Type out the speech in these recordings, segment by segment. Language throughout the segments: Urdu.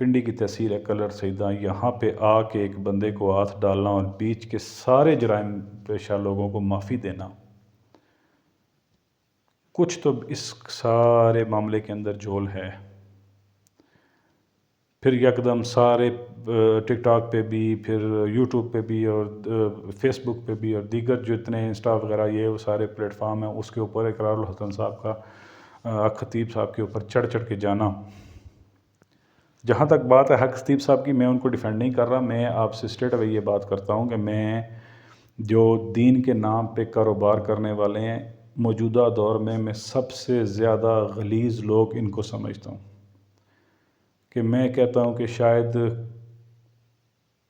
پنڈی کی تحصیل ہے کلر سیداں، یہاں پہ آ کے ایک بندے کو ہاتھ ڈالنا اور بیچ کے سارے جرائم پیشہ لوگوں کو معافی دینا، کچھ تو اس سارے معاملے کے اندر جھول ہے۔ پھر یکدم سارے ٹک ٹاک پہ بھی، پھر یوٹیوب پہ بھی، اور فیس بک پہ بھی، اور دیگر جو اتنے انسٹا وغیرہ یہ وہ سارے پلیٹ فارم ہیں، اس کے اوپر اقرار الحسن صاحب کا، حق خطیب صاحب کے اوپر چڑھ چڑھ کے جانا۔ جہاں تک بات ہے حق خطیب صاحب کی، میں ان کو ڈیفینڈ نہیں کر رہا، میں آپ سے اسٹریٹ اوے یہ بات کرتا ہوں کہ میں جو دین کے نام پہ کاروبار کرنے والے ہیں موجودہ دور میں سب سے زیادہ غلیظ لوگ ان کو سمجھتا ہوں، کہ میں کہتا ہوں کہ شاید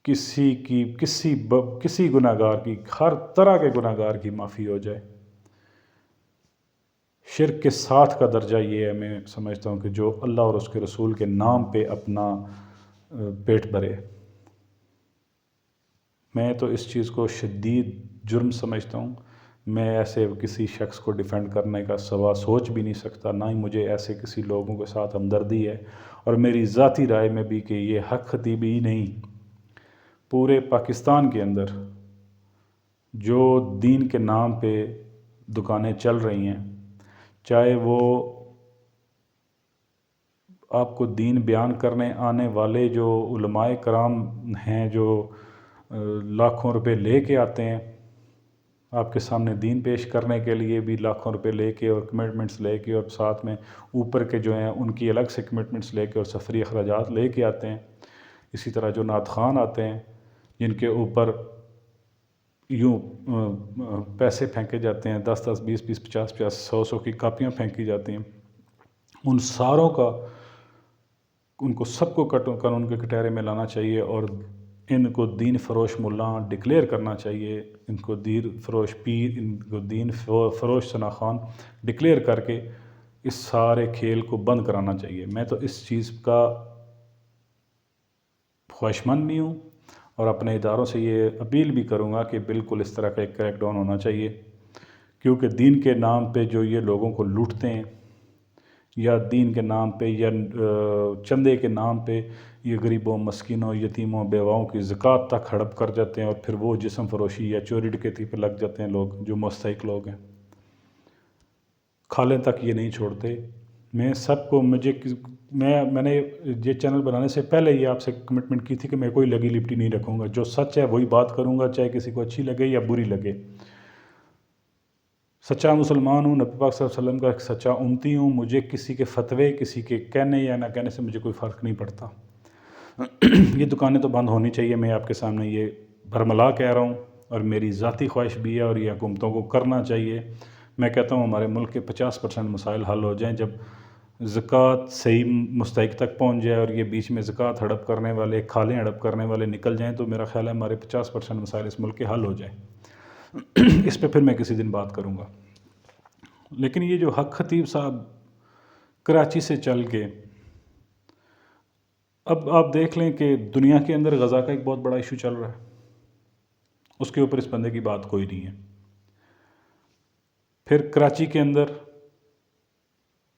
کسی گناہ گار کی، ہر طرح کے گناہ گار کی معافی ہو جائے۔ شرک کے ساتھ کا درجہ یہ ہے، میں سمجھتا ہوں، کہ جو اللہ اور اس کے رسول کے نام پہ اپنا پیٹ بھرے۔ میں تو اس چیز کو شدید جرم سمجھتا ہوں۔ میں ایسے کسی شخص کو ڈیفینڈ کرنے کا سوا سوچ بھی نہیں سکتا، نہ ہی مجھے ایسے کسی لوگوں کے ساتھ ہمدردی ہے، اور میری ذاتی رائے میں بھی کہ یہ حق خطیب ہی نہیں، پورے پاکستان کے اندر جو دین کے نام پہ دکانیں چل رہی ہیں، چاہے وہ آپ کو دین بیان کرنے آنے والے جو علماء کرام ہیں، جو لاکھوں روپے لے کے آتے ہیں آپ کے سامنے دین پیش کرنے کے لیے، بھی لاکھوں روپے لے کے اور کمٹمنٹس لے کے، اور ساتھ میں اوپر کے جو ہیں ان کی الگ سے کمٹمنٹس لے کے اور سفری اخراجات لے کے آتے ہیں۔ اسی طرح جو نعت خوان آتے ہیں جن کے اوپر یوں پیسے پھینکے جاتے ہیں، 10 20 20 50 50 100 کی کاپیاں پھینکی جاتی ہیں، ان ساروں کا، ان کو سب کو قانون کے کٹہرے میں لانا چاہیے، اور ان کو دین فروش ملا ڈکلیئر کرنا چاہیے، ان کو دین فروش پیر، ان کو دین فروش ثنا خان ڈکلیئر کر کے اس سارے کھیل کو بند کرانا چاہیے۔ میں تو اس چیز کا خواہشمند بھی ہوں، اور اپنے اداروں سے یہ اپیل بھی کروں گا کہ بالکل اس طرح کا ایک کریک ڈاؤن ہونا چاہیے، کیونکہ دین کے نام پہ جو یہ لوگوں کو لوٹتے ہیں، یا دین کے نام پہ یا چندے کے نام پہ یہ غریبوں، مسکینوں، یتیموں، بیواؤں کی زکوٰۃ تک ہڑپ کر جاتے ہیں، اور پھر وہ جسم فروشی یا چوری ڈکیتی پہ لگ جاتے ہیں لوگ جو مستحق لوگ ہیں، کھالیں تک یہ نہیں چھوڑتے۔ میں سب کو میں نے یہ چینل بنانے سے پہلے یہ آپ سے کمٹمنٹ کی تھی کہ میں کوئی لگی لپٹی نہیں رکھوں گا، جو سچ ہے وہی بات کروں گا، چاہے کسی کو اچھی لگے یا بری لگے۔ سچا مسلمان ہوں، نبی پاک صلی اللہ علیہ وسلم کا ایک سچا امتی ہوں، مجھے کسی کے فتوے، کسی کے کہنے یا نہ کہنے سے مجھے کوئی فرق نہیں پڑتا۔ یہ دکانیں تو بند ہونی چاہیے، میں آپ کے سامنے یہ برملا کہہ رہا ہوں، اور میری ذاتی خواہش بھی ہے، اور یہ حکومتوں کو کرنا چاہیے۔ میں کہتا ہوں ہمارے ملک کے 50% مسائل حل ہو جائیں جب زکوٰۃ صحیح مستحق تک پہنچ جائے، اور یہ بیچ میں زکوٰۃ ہڑپ کرنے والے، کھالیں ہڑپ کرنے والے نکل جائیں، تو میرا خیال ہے ہمارے 50% مسائل اس ملک کے حل ہو جائیں۔ اس پہ پھر میں کسی دن بات کروں گا۔ لیکن یہ جو حق خطیب صاحب کراچی سے چل کے، اب آپ دیکھ لیں کہ دنیا کے اندر غزہ کا ایک بہت بڑا ایشو چل رہا ہے، اس کے اوپر اس بندے کی بات کوئی نہیں ہے۔ پھر کراچی کے اندر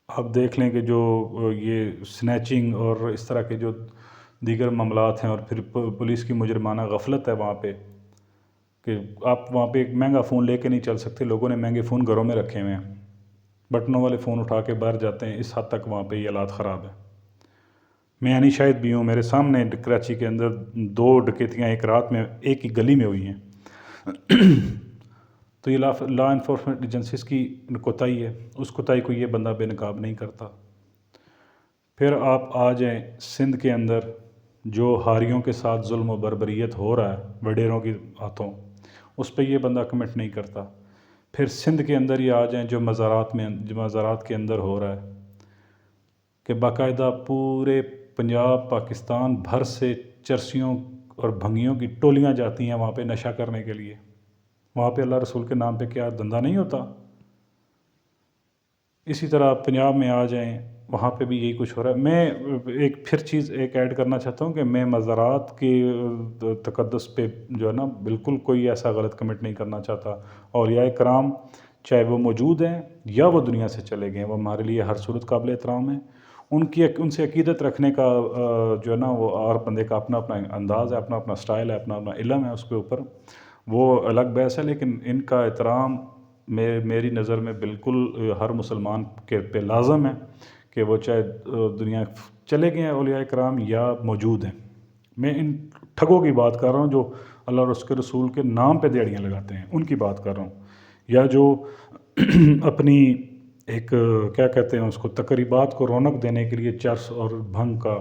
آپ دیکھ لیں کہ جو یہ سنیچنگ اور اس طرح کے جو دیگر معاملات ہیں، اور پھر پولیس کی مجرمانہ غفلت ہے وہاں پہ، کہ آپ وہاں پہ ایک مہنگا فون لے کے نہیں چل سکتے، لوگوں نے مہنگے فون گھروں میں رکھے ہوئے ہیں، بٹنوں والے فون اٹھا کے باہر جاتے ہیں، اس حد تک وہاں پہ یہ حالات خراب ہیں۔ میں یعنی شاید بھی ہوں، میرے سامنے کراچی کے اندر 2 ڈکیتیاں ایک رات میں ایک ہی گلی میں ہوئی ہیں۔ تو یہ لا انفورسمنٹ ایجنسیز کی کوتاہی ہے، اس کوتاہی کو یہ بندہ بے نقاب نہیں کرتا۔ پھر آپ آ جائیں سندھ کے اندر، جو ہاریوں کے ساتھ ظلم و بربریت ہو رہا ہے وڈیروں کے ہاتھوں، اس پہ یہ بندہ کمنٹ نہیں کرتا۔ پھر سندھ کے اندر یہ آ جائیں جو مزارات کے اندر ہو رہا ہے، کہ باقاعدہ پورے پنجاب، پاکستان بھر سے چرسیوں اور بھنگیوں کی ٹولیاں جاتی ہیں وہاں پہ نشہ کرنے کے لیے۔ وہاں پہ اللہ رسول کے نام پہ کیا دھندا نہیں ہوتا؟ اسی طرح پنجاب میں آ جائیں، وہاں پہ بھی یہی کچھ ہو رہا ہے۔ میں ایک پھر چیز ایک ایڈ کرنا چاہتا ہوں کہ میں مزارات کے تقدس پہ جو ہے نا بالکل کوئی ایسا غلط کمنٹ نہیں کرنا چاہتا۔ اولیاء کرام چاہے وہ موجود ہیں یا وہ دنیا سے چلے گئے ہیں، وہ ہمارے لیے ہر صورت قابل احترام ہیں، ان سے عقیدت رکھنے کا جو ہے نا وہ اور بندے کا اپنا اپنا انداز ہے، اپنا اپنا سٹائل ہے، اپنا اپنا علم ہے اس کے اوپر، وہ الگ بحث ہے، لیکن ان کا احترام میری نظر میں بالکل ہر مسلمان کے پہ لازم ہے کہ وہ چاہے دنیا چلے گئے ہیں اولیاء کرام یا موجود ہیں۔ میں ان ٹھگوں کی بات کر رہا ہوں جو اللہ اور اس کے رسول کے نام پہ دیڑیاں لگاتے ہیں، ان کی بات کر رہا ہوں، یا جو اپنی ایک کیا کہتے ہیں اس کو، تقریبات کو رونق دینے کے لیے چرس اور بھنگ کا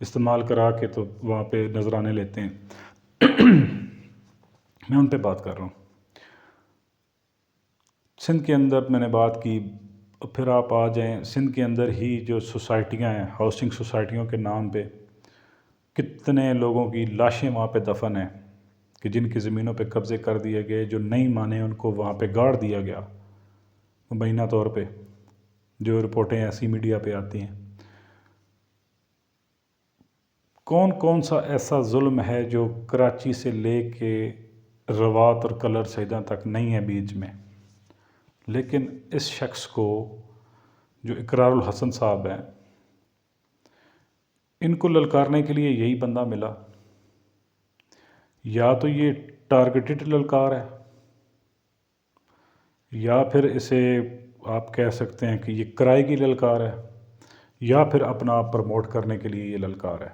استعمال کرا کے تو وہاں پہ نذرانے لیتے ہیں۔ میں ان پہ بات کر رہا ہوں۔ سندھ کے اندر میں نے بات کی، پھر آپ آ جائیں سندھ کے اندر ہی جو سوسائٹیاں ہیں، ہاؤسنگ سوسائٹیوں کے نام پہ کتنے لوگوں کی لاشیں وہاں پہ دفن ہیں کہ جن کی زمینوں پہ قبضے کر دیے گئے، جو نہیں مانے ان کو وہاں پہ گاڑ دیا گیا مبینہ طور پہ، جو رپورٹیں ایسی میڈیا پہ آتی ہیں۔ کون کون سا ایسا ظلم ہے جو کراچی سے لے کے روات اور کلر سیداں تک نہیں ہے بیچ میں، لیکن اس شخص کو جو اقرار الحسن صاحب ہیں، ان کو للکارنے کے لیے یہی بندہ ملا۔ یا تو یہ ٹارگیٹڈ للکار ہے، یا پھر اسے آپ کہہ سکتے ہیں کہ یہ کرائے کی للکار ہے، یا پھر اپنا آپ پروموٹ کرنے کے لیے یہ للکار ہے۔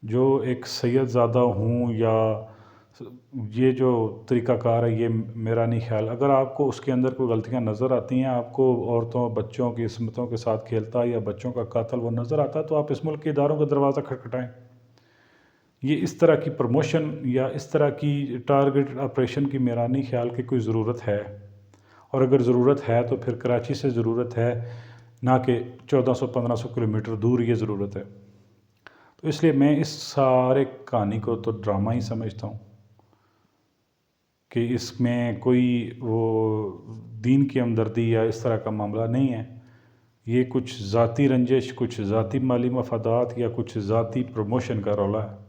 جو ایک سید زادہ ہوں یا یہ جو طریقہ کار ہے، یہ میرا نہیں خیال۔ اگر آپ کو اس کے اندر کوئی غلطیاں نظر آتی ہیں، آپ کو عورتوں بچوں کی عصمتوں کے ساتھ کھیلتا یا بچوں کا قاتل وہ نظر آتا ہے، تو آپ اس ملک کے اداروں کا دروازہ کھٹکھٹائیں۔ یہ اس طرح کی پروموشن یا اس طرح کی ٹارگٹ آپریشن کی میرا نہیں خیال کہ کوئی ضرورت ہے، اور اگر ضرورت ہے تو پھر کراچی سے ضرورت ہے، نہ کہ 1400-1500 کلومیٹر دور یہ ضرورت ہے۔ تو اس لیے میں اس سارے کہانی کو تو ڈرامہ ہی سمجھتا ہوں کہ اس میں کوئی وہ دین کی ہمدردی یا اس طرح کا معاملہ نہیں ہے۔ یہ کچھ ذاتی رنجش، کچھ ذاتی مالی مفادات یا کچھ ذاتی پروموشن کا رولا ہے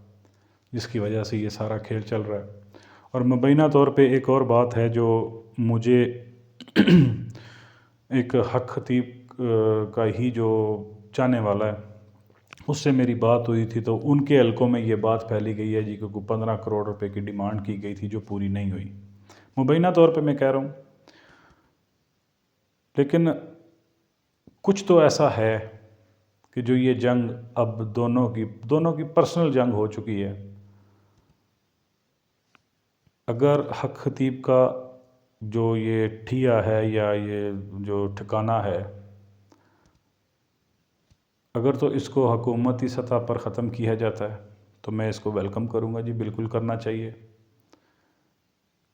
جس کی وجہ سے یہ سارا کھیل چل رہا ہے۔ اور مبینہ طور پہ ایک اور بات ہے جو مجھے ایک حق خطیب کا ہی جو چاہنے والا ہے، اس سے میری بات ہوئی تھی، تو ان کے حلقوں میں یہ بات پھیلی گئی ہے جی کہ 15 کروڑ روپے کی ڈیمانڈ کی گئی تھی جو پوری نہیں ہوئی۔ مبینہ طور پہ میں کہہ رہا ہوں، لیکن کچھ تو ایسا ہے کہ جو یہ جنگ اب دونوں کی پرسنل جنگ ہو چکی ہے۔ اگر حق خطیب کا جو یہ ٹھیا ہے یا یہ جو ٹھکانہ ہے، اگر تو اس کو حکومتی سطح پر ختم کیا جاتا ہے تو میں اس کو ویلکم کروں گا جی، بالکل کرنا چاہیے۔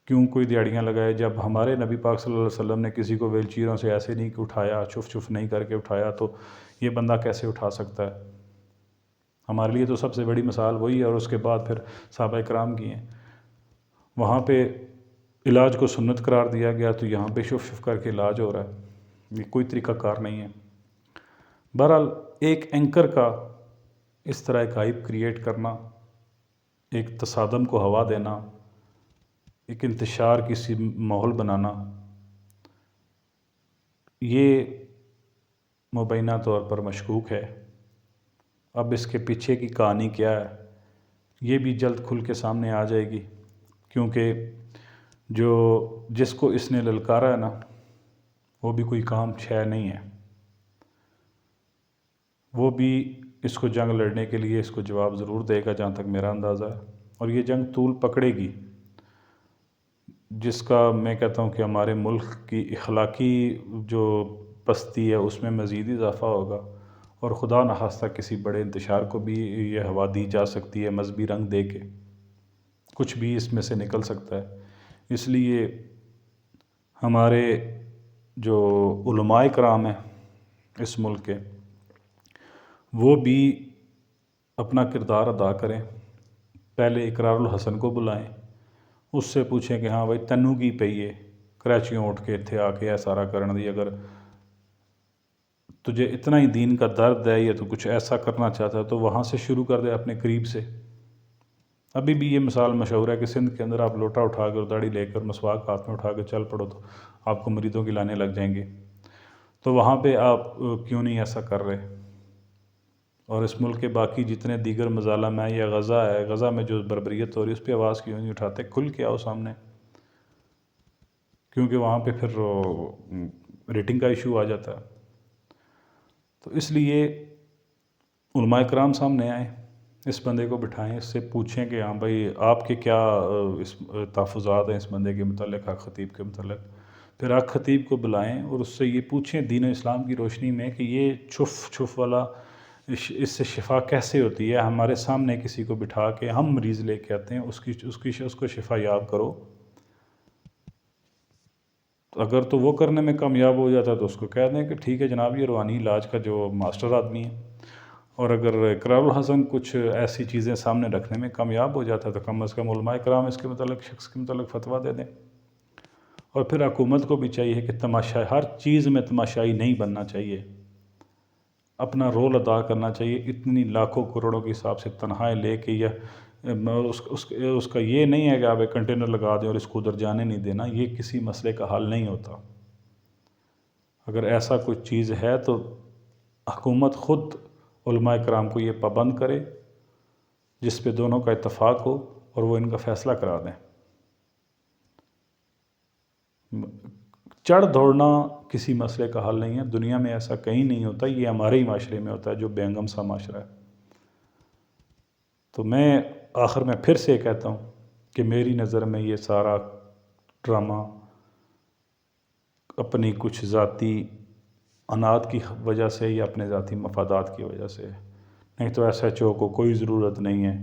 کیوں کوئی دیہڑیاں لگائے؟ جب ہمارے نبی پاک صلی اللہ علیہ وسلم نے کسی کو ویل چیئروں سے ایسے نہیں اٹھایا، چھف چھف نہیں کر کے اٹھایا، تو یہ بندہ کیسے اٹھا سکتا ہے؟ ہمارے لیے تو سب سے بڑی مثال وہی ہے، اور اس کے بعد پھر صحابہ کرام کی ہیں۔ وہاں پہ علاج کو سنت قرار دیا گیا، تو یہاں پہ شف شف کر کے علاج ہو رہا ہے۔ یہ کوئی طریقہ کار نہیں ہے۔ بہرحال ایک اینکر کا اس طرح ایک ہائپ کریٹ کرنا، ایک تصادم کو ہوا دینا، ایک انتشار کسی ماحول بنانا، یہ مبینہ طور پر مشکوک ہے۔ اب اس کے پیچھے کی کہانی کیا ہے یہ بھی جلد کھل کے سامنے آ جائے گی، کیونکہ جس کو اس نے للکارا ہے نا، وہ بھی کوئی کام شے نہیں ہے۔ وہ بھی اس کو جنگ لڑنے کے لیے اس کو جواب ضرور دے گا، جہاں تک میرا اندازہ ہے، اور یہ جنگ طول پکڑے گی، جس کا میں کہتا ہوں کہ ہمارے ملک کی اخلاقی جو پستی ہے اس میں مزید اضافہ ہوگا، اور خدا نخواستہ کسی بڑے انتشار کو بھی یہ ہوا دی جا سکتی ہے مذہبی رنگ دے کے، کچھ بھی اس میں سے نکل سکتا ہے۔ اس لیے ہمارے جو علماء کرام ہیں اس ملک کے، وہ بھی اپنا کردار ادا کریں۔ پہلے اقرار الحسن کو بلائیں، اس سے پوچھیں کہ ہاں بھائی تینوں کی پئیے کراچیوں اٹھ کے اتھے آ کے سارا کرن دی، اگر تجھے اتنا ہی دین کا درد ہے یا تو کچھ ایسا کرنا چاہتا ہے تو وہاں سے شروع کر دے اپنے قریب سے۔ ابھی بھی یہ مثال مشہور ہے کہ سندھ کے اندر آپ لوٹا اٹھا کر داڑھی لے کر مسواک ہاتھ میں اٹھا کے چل پڑو تو آپ کو مریدوں کی لانے لگ جائیں گے۔ تو وہاں پہ آپ کیوں نہیں ایسا کر رہے؟ اور اس ملک کے باقی جتنے دیگر مظالم ہیں یا غزہ ہے، غزہ میں جو بربریت ہو رہی ہے اس پہ آواز کیوں نہیں اٹھاتے؟ کھل کے آؤ سامنے، کیونکہ وہاں پہ پھر ریٹنگ کا ایشو آ جاتا ہے۔ تو اس لیے علماء کرام سامنے آئیں، اس بندے کو بٹھائیں، اس سے پوچھیں کہ ہاں بھائی آپ کے کیا اس تحفظات ہیں اس بندے کے متعلق، حق خطیب کے متعلق۔ پھر حق خطیب کو بلائیں اور اس سے یہ پوچھیں دین اسلام کی روشنی میں کہ یہ چھف والا اس سے شفا کیسے ہوتی ہے؟ ہمارے سامنے کسی کو بٹھا کے ہم مریض لے کے آتے ہیں، اس کو شفا یاب کرو۔ اگر تو وہ کرنے میں کامیاب ہو جاتا ہے تو اس کو کہہ دیں کہ ٹھیک ہے جناب، یہ روحانی علاج کا جو ماسٹر آدمی ہے۔ اور اگر اقرار الحسن کچھ ایسی چیزیں سامنے رکھنے میں کامیاب ہو جاتا ہے تو کم از کم علماء کرام اس کے متعلق، شخص کے متعلق فتویٰ دے دیں۔ اور پھر حکومت کو بھی چاہیے کہ ہر چیز میں تماشائی نہیں بننا چاہیے، اپنا رول ادا کرنا چاہیے۔ اتنی لاکھوں کروڑوں کے حساب سے تنخواہیں لے کے یا اس کا یہ نہیں ہے کہ آپ ایک کنٹینر لگا دیں اور اس کو ادھر جانے نہیں دینا، یہ کسی مسئلے کا حل نہیں ہوتا۔ اگر ایسا کوئی چیز ہے تو حکومت خود علماء کرام کو یہ پابند کرے، جس پہ دونوں کا اتفاق ہو اور وہ ان کا فیصلہ کرا دیں۔ چڑھ دوڑنا کسی مسئلے کا حل نہیں ہے، دنیا میں ایسا کہیں نہیں ہوتا، یہ ہمارے ہی معاشرے میں ہوتا ہے جو بے ہنگم سا معاشرہ ہے۔ تو میں آخر میں پھر سے کہتا ہوں کہ میری نظر میں یہ سارا ڈرامہ اپنی کچھ ذاتی انات کی وجہ سے یا اپنے ذاتی مفادات کی وجہ سے ہے۔ نہیں تو ایس ایچ او کو کوئی ضرورت نہیں ہے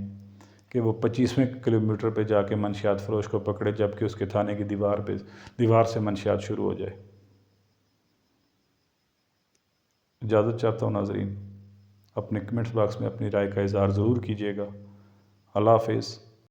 کہ وہ 25ویں کلومیٹر پہ جا کے منشیات فروش کو پکڑے، جبکہ اس کے تھانے کی دیوار سے منشیات شروع ہو جائے۔ اجازت چاہتا ہوں ناظرین، اپنے کمنٹس باکس میں اپنی رائے کا اظہار ضرور کیجیے گا۔ اللہ حافظ۔